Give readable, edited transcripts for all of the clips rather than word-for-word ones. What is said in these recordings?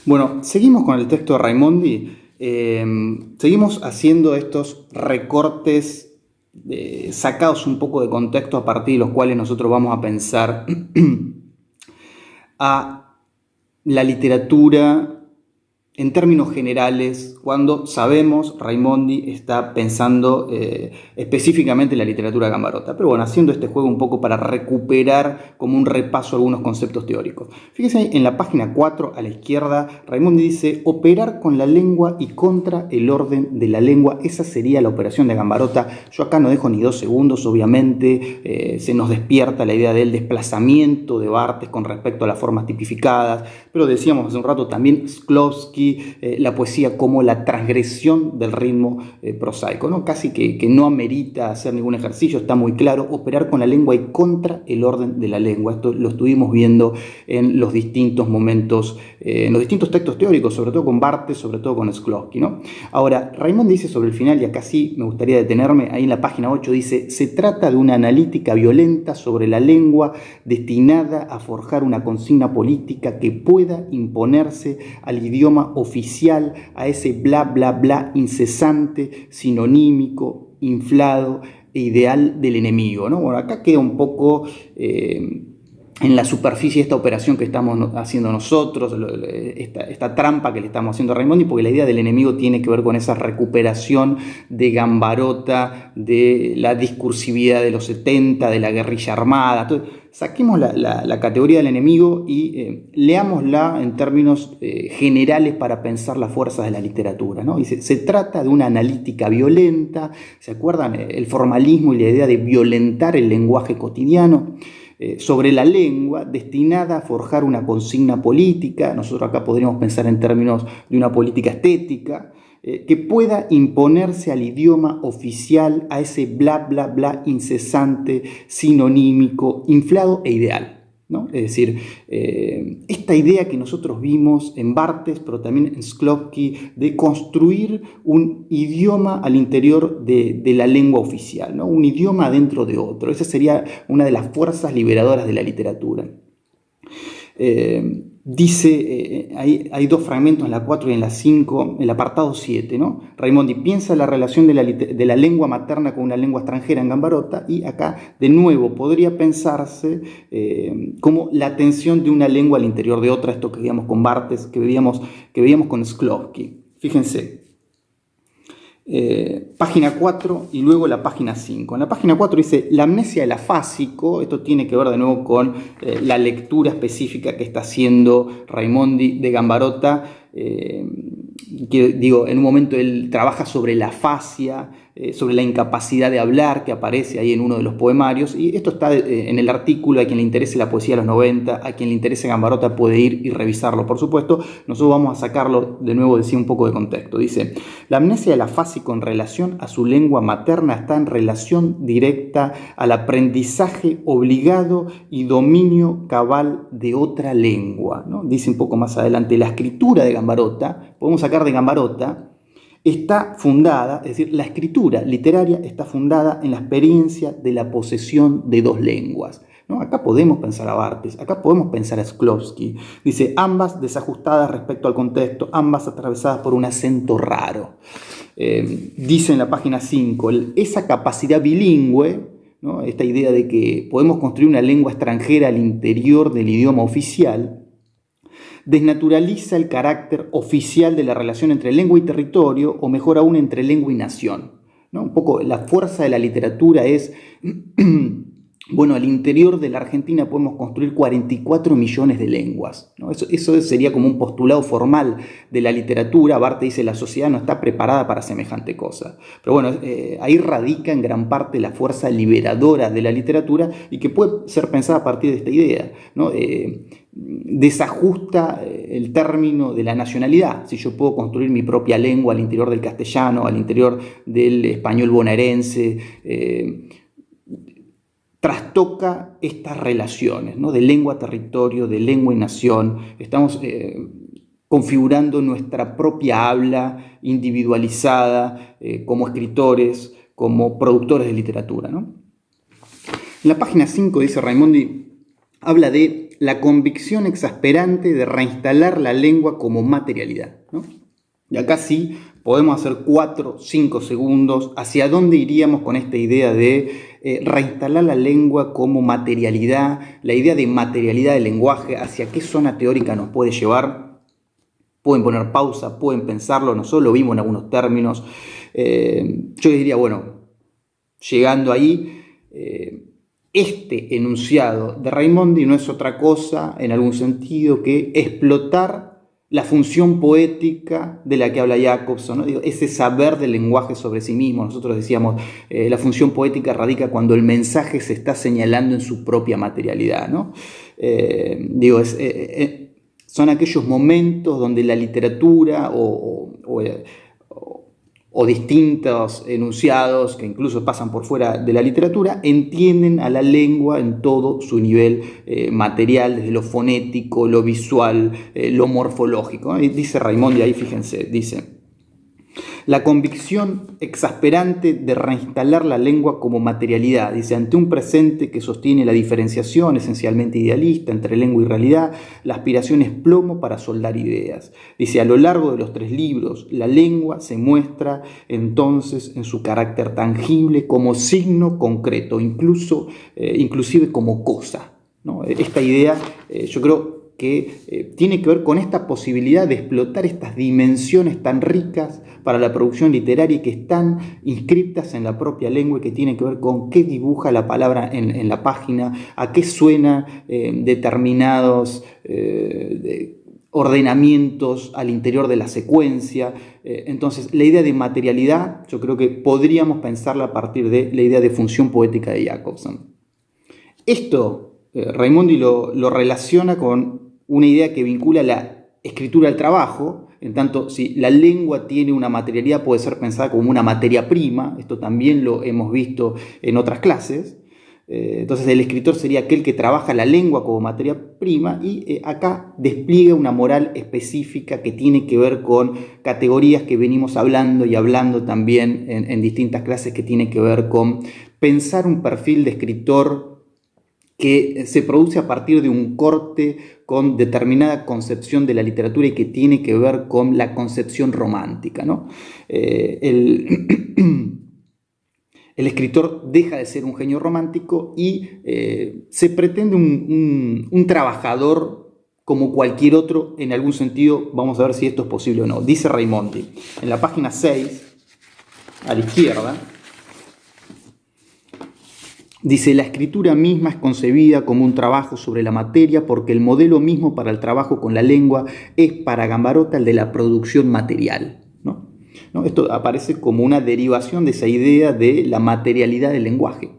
Bueno, seguimos con el texto de Raimondi, seguimos haciendo estos recortes sacados un poco de contexto a partir de los cuales nosotros vamos a pensar a la literatura en términos generales, cuando sabemos Raimondi está pensando específicamente en la literatura Gambarota. Pero bueno, haciendo este juego un poco para recuperar como un repaso algunos conceptos teóricos. Fíjense en la página 4 a la izquierda, Raimondi dice operar con la lengua y contra el orden de la lengua. Esa sería la operación de Gambarota. Yo acá no dejo ni 2 segundos, obviamente se nos despierta la idea del desplazamiento de Barthes con respecto a las formas tipificadas, pero decíamos hace un rato también Shklovsky, la poesía como la transgresión del ritmo prosaico, ¿no? Casi que no amerita hacer ningún ejercicio, está muy claro, operar con la lengua y contra el orden de la lengua. Esto lo estuvimos viendo en los distintos momentos, en los distintos textos teóricos, sobre todo con Barthes, sobre todo con Shklovsky, ¿no? Ahora, Raimondi dice sobre el final, y acá sí me gustaría detenerme, ahí en la página 8 dice, se trata de una analítica violenta sobre la lengua destinada a forjar una consigna política que pueda imponerse al idioma oficial, a ese bla bla bla incesante, sinonímico, inflado e ideal del enemigo, ¿no? Bueno, acá queda un poco en la superficie esta operación que estamos haciendo nosotros, esta trampa que le estamos haciendo a Raimondi, porque la idea del enemigo tiene que ver con esa recuperación de Gambarota, de la discursividad de los 70, de la guerrilla armada. Entonces, saquemos la categoría del enemigo y leámosla en términos generales para pensar las fuerzas de la literatura, ¿no? Dice, se trata de una analítica violenta, ¿se acuerdan? El formalismo y la idea de violentar el lenguaje cotidiano, sobre la lengua, destinada a forjar una consigna política. Nosotros acá podríamos pensar en términos de una política estética, que pueda imponerse al idioma oficial, a ese bla bla bla incesante, sinonímico, inflado e ideal, ¿no? Es decir, esta idea que nosotros vimos en Barthes, pero también en Shklovsky, de construir un idioma al interior de la lengua oficial, ¿no? Un idioma dentro de otro. Esa sería una de las fuerzas liberadoras de la literatura. Dice, hay 2 fragmentos en la 4 y en la 5, el apartado 7, ¿no? Raimondi piensa la relación de la lengua materna con una lengua extranjera en Gambarota, y acá de nuevo podría pensarse como la tensión de una lengua al interior de otra, esto que veíamos con Barthes, que veíamos con Shklovsky. Fíjense. Página 4 y luego la página 5. En la página 4 dice la amnesia del afásico. Esto tiene que ver de nuevo con la lectura específica que está haciendo Raimondi de Gambarota. Digo, en un momento él trabaja sobre la afasia, sobre la incapacidad de hablar, que aparece ahí en uno de los poemarios, y esto está en el artículo. A quien le interese la poesía de los 90, a quien le interese Gambarota puede ir y revisarlo, por supuesto. Nosotros vamos a sacarlo de nuevo, decía, un poco de contexto. Dice, la amnesia del afásico en relación a su lengua materna está en relación directa al aprendizaje obligado y dominio cabal de otra lengua, ¿no? Dice un poco más adelante, la escritura de Gambarota, podemos sacar de Gambarota, está fundada, es decir, la escritura literaria está fundada en la experiencia de la posesión de 2 lenguas, ¿no? Acá podemos pensar a Barthes, acá podemos pensar a Shklovsky. Dice, ambas desajustadas respecto al contexto, ambas atravesadas por un acento raro. Dice en la página 5, esa capacidad bilingüe, ¿no? Esta idea de que podemos construir una lengua extranjera al interior del idioma oficial, desnaturaliza el carácter oficial de la relación entre lengua y territorio, o mejor aún entre lengua y nación, ¿no? Un poco la fuerza de la literatura es, bueno, al interior de la Argentina podemos construir 44 millones de lenguas, ¿no? Eso sería como un postulado formal de la literatura. Barthes dice, la sociedad no está preparada para semejante cosa. Pero bueno, ahí radica en gran parte la fuerza liberadora de la literatura, y que puede ser pensada a partir de esta idea, ¿no? Desajusta el término de la nacionalidad. Si yo puedo construir mi propia lengua al interior del castellano, al interior del español bonaerense, trastoca estas relaciones, ¿no? De lengua-territorio, de lengua y nación. Estamos configurando nuestra propia habla individualizada como escritores, como productores de literatura, ¿no? En la página 5 dice Raimondi, habla de la convicción exasperante de reinstalar la lengua como materialidad, ¿no? Y acá sí podemos hacer 4, 5 segundos hacia dónde iríamos con esta idea de reinstalar la lengua como materialidad, la idea de materialidad del lenguaje, hacia qué zona teórica nos puede llevar. Pueden poner pausa, pueden pensarlo, nosotros lo vimos en algunos términos. Yo diría, bueno, llegando ahí, este enunciado de Raimondi no es otra cosa, en algún sentido, que explotar la función poética de la que habla Jacobson, ¿no? Ese saber del lenguaje sobre sí mismo. Nosotros decíamos, la función poética radica cuando el mensaje se está señalando en su propia materialidad, ¿no? Son aquellos momentos donde la literatura o distintos enunciados que incluso pasan por fuera de la literatura, entienden a la lengua en todo su nivel material, desde lo fonético, lo visual, lo morfológico. Dice Raimondi ahí, fíjense, dice: la convicción exasperante de reinstalar la lengua como materialidad, dice, ante un presente que sostiene la diferenciación esencialmente idealista entre lengua y realidad, la aspiración es plomo para soldar ideas. Dice, a lo largo de los 3 libros, la lengua se muestra entonces en su carácter tangible como signo concreto, inclusive como cosa, ¿no? Esta idea, yo creo que tiene que ver con esta posibilidad de explotar estas dimensiones tan ricas para la producción literaria y que están inscriptas en la propia lengua y que tiene que ver con qué dibuja la palabra en la página, a qué suena determinados ordenamientos al interior de la secuencia. Entonces, la idea de materialidad yo creo que podríamos pensarla a partir de la idea de función poética de Jacobson. Esto Raimondi lo relaciona con una idea que vincula la escritura al trabajo, en tanto si la lengua tiene una materialidad puede ser pensada como una materia prima, esto también lo hemos visto en otras clases. Entonces el escritor sería aquel que trabaja la lengua como materia prima y acá despliega una moral específica que tiene que ver con categorías que venimos hablando y hablando también en distintas clases, que tiene que ver con pensar un perfil de escritor que se produce a partir de un corte con determinada concepción de la literatura y que tiene que ver con la concepción romántica, ¿no? El escritor deja de ser un genio romántico y se pretende un trabajador como cualquier otro, en algún sentido. Vamos a ver si esto es posible o no. Dice Raimondi, en la página 6, a la izquierda, dice, la escritura misma es concebida como un trabajo sobre la materia porque el modelo mismo para el trabajo con la lengua es para Gambarota el de la producción material, ¿no? Esto aparece como una derivación de esa idea de la materialidad del lenguaje.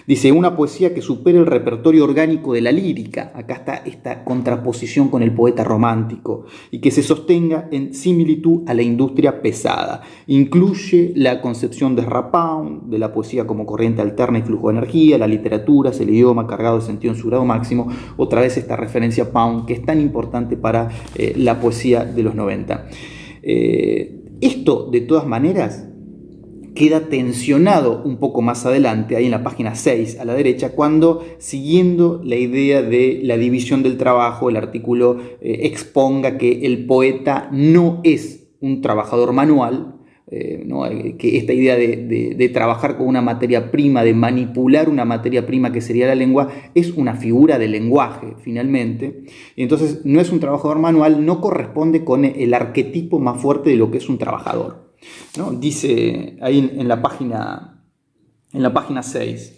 Dice, una poesía que supere el repertorio orgánico de la lírica, acá está esta contraposición con el poeta romántico, y que se sostenga en similitud a la industria pesada. Incluye la concepción de Rapaun, de la poesía como corriente alterna y flujo de energía, la literatura es el idioma cargado de sentido en su grado máximo, otra vez esta referencia a Pound, que es tan importante para la poesía de los 90. Esto, de todas maneras, queda tensionado un poco más adelante, ahí en la página 6 a la derecha, cuando, siguiendo la idea de la división del trabajo, el artículo exponga que el poeta no es un trabajador manual, ¿no? Que esta idea de trabajar con una materia prima, de manipular una materia prima que sería la lengua, es una figura del lenguaje, finalmente. Y entonces no es un trabajador manual, no corresponde con el arquetipo más fuerte de lo que es un trabajador, ¿no? Dice ahí en la página 6,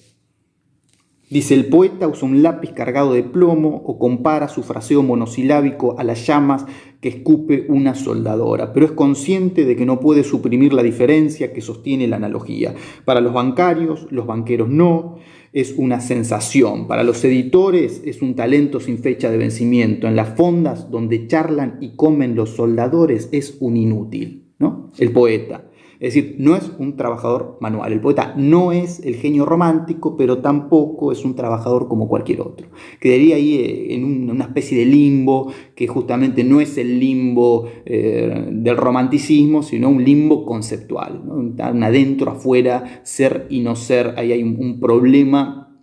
dice, el poeta usa un lápiz cargado de plomo o compara su fraseo monosilábico a las llamas que escupe una soldadora, pero es consciente de que no puede suprimir la diferencia que sostiene la analogía. Para los bancarios, los banqueros no, es una sensación. Para los editores es un talento sin fecha de vencimiento. En las fondas donde charlan y comen los soldadores es un inútil, ¿no? El poeta. Es decir, no es un trabajador manual. El poeta no es el genio romántico, pero tampoco es un trabajador como cualquier otro. Quedaría ahí en una especie de limbo, que justamente no es el limbo del romanticismo, sino un limbo conceptual, ¿no? Un adentro, afuera, ser y no ser. Ahí hay un problema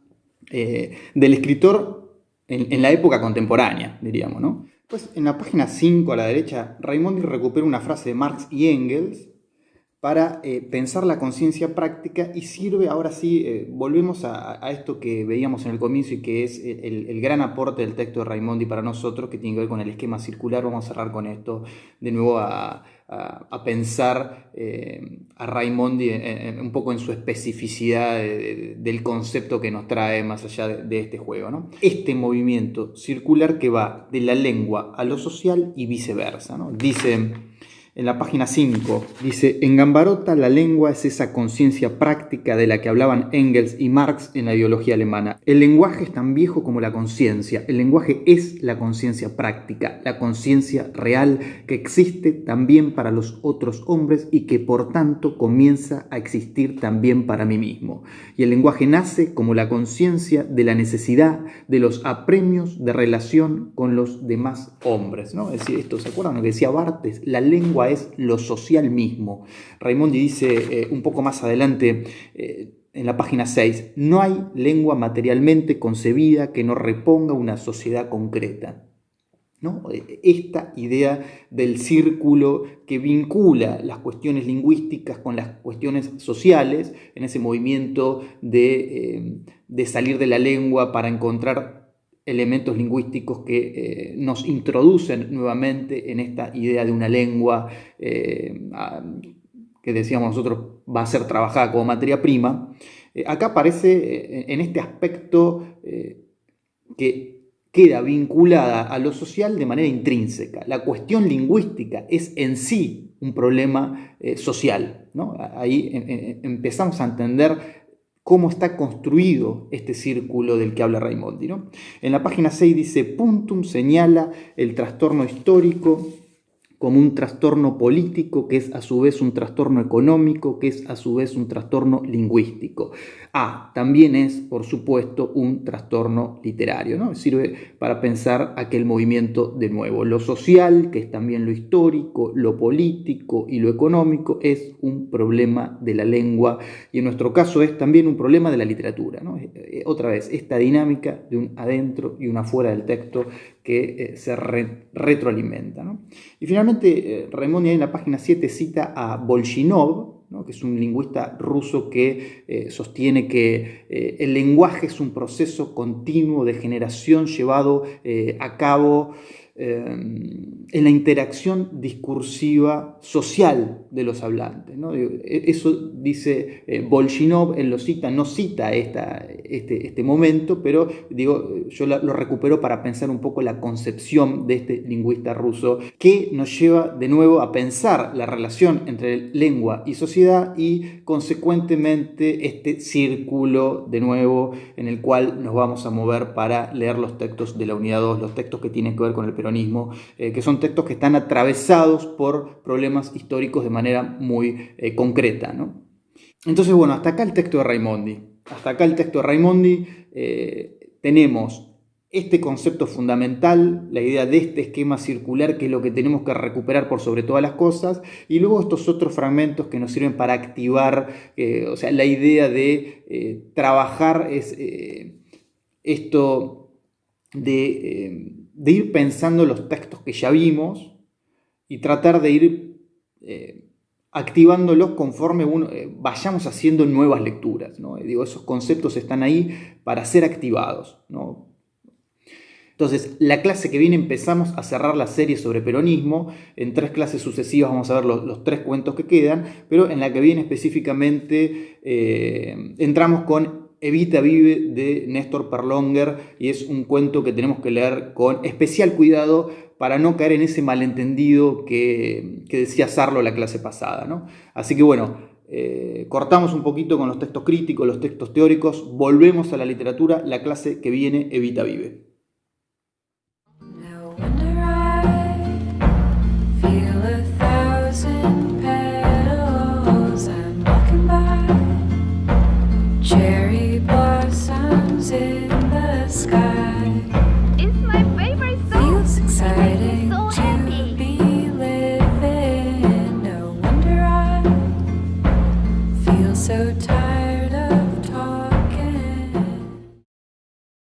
del escritor en la época contemporánea, diríamos, ¿no? Pues en la página 5 a la derecha, Raimondi recupera una frase de Marx y Engels para pensar la conciencia práctica y sirve, ahora sí, volvemos a esto que veíamos en el comienzo y que es el gran aporte del texto de Raimondi para nosotros, que tiene que ver con el esquema circular. Vamos a cerrar con esto, de nuevo a pensar a Raimondi un poco en su especificidad del concepto que nos trae más allá de este juego, ¿no? Este movimiento circular que va de la lengua a lo social y viceversa, ¿no? Dice en la página 5, dice: en Gambarota la lengua es esa conciencia práctica de la que hablaban Engels y Marx en la ideología alemana. El lenguaje es tan viejo como la conciencia. El lenguaje es la conciencia práctica, la conciencia real que existe también para los otros hombres y que por tanto comienza a existir también para mí mismo. Y el lenguaje nace como la conciencia de la necesidad de los apremios de relación con los demás hombres, ¿no? Es decir, esto, ¿se acuerdan lo que decía Barthes? La lengua es lo social mismo. Raimondi dice un poco más adelante, en la página 6, no hay lengua materialmente concebida que no reponga una sociedad concreta, ¿no? Esta idea del círculo que vincula las cuestiones lingüísticas con las cuestiones sociales, en ese movimiento de salir de la lengua para encontrar elementos lingüísticos que nos introducen nuevamente en esta idea de una lengua que decíamos nosotros va a ser trabajada como materia prima. Acá aparece en este aspecto que queda vinculada a lo social de manera intrínseca. La cuestión lingüística es en sí un problema social, ¿no? Ahí empezamos a entender cómo está construido este círculo del que habla Raimondi, ¿no? En la página 6 dice: Puntum señala el trastorno histórico como un trastorno político, que es a su vez un trastorno económico, que es a su vez un trastorno lingüístico. También es, por supuesto, un trastorno literario, ¿no? Sirve para pensar aquel movimiento de nuevo. Lo social, que es también lo histórico, lo político y lo económico, es un problema de la lengua y en nuestro caso es también un problema de la literatura, ¿no? Otra vez, esta dinámica de un adentro y un afuera del texto que se retroalimenta, ¿no? Y finalmente, Raimondi en la página 7 cita a Bolshinov, ¿no? Que es un lingüista ruso que sostiene que el lenguaje es un proceso continuo de generación llevado a cabo en la interacción discursiva social de los hablantes, ¿no? Eso dice Bolshinov, él lo cita, no cita este momento, pero digo, yo lo recupero para pensar un poco la concepción de este lingüista ruso, que nos lleva de nuevo a pensar la relación entre lengua y sociedad y consecuentemente este círculo de nuevo en el cual nos vamos a mover para leer los textos de la unidad 2, los textos que tienen que ver con el peronismo, que son textos que están atravesados por problemas históricos de manera muy concreta, ¿no? Entonces, bueno, hasta acá el texto de Raimondi. Hasta acá el texto de Raimondi. Tenemos este concepto fundamental, la idea de este esquema circular, que es lo que tenemos que recuperar por sobre todas las cosas, y luego estos otros fragmentos que nos sirven para activar, o sea, la idea de trabajar es esto de ir pensando los textos que ya vimos y tratar de ir activándolos conforme vayamos haciendo nuevas lecturas, ¿no? Digo, esos conceptos están ahí para ser activados, ¿no? Entonces, la clase que viene empezamos a cerrar la serie sobre peronismo. En 3 clases sucesivas vamos a ver los 3 cuentos que quedan, pero en la que viene específicamente entramos con Evita vive de Néstor Perlonger, y es un cuento que tenemos que leer con especial cuidado para no caer en ese malentendido que decía Sarlo la clase pasada, ¿no? Así que bueno, cortamos un poquito con los textos críticos, los textos teóricos, volvemos a la literatura, la clase que viene Evita vive. Cherry blossoms in the sky. It's my favorite song. Feels exciting So to happy. be living. No wonder I feel so tired.